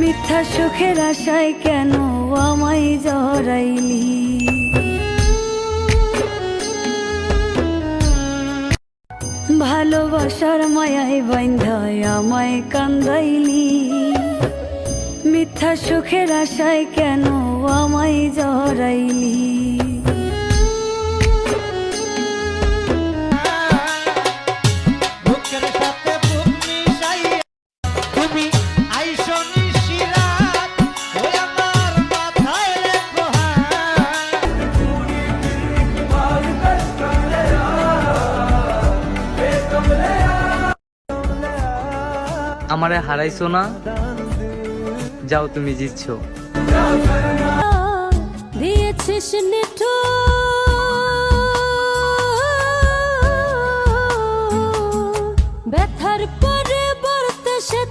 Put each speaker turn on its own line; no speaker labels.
মিথ্যা সুখের আশায় কেন আমায় জড়াইলি? ভালোবাসার মায়ায় বাঁধায় আমায় কান্দাইলি। মিথ্যা সুখের আশায় কেন আমায় জড়াইলি?
আমারে হারাইছো না, যাও তুমি জিতছো।
দিয়েছিস নিঠু ব্যথার পর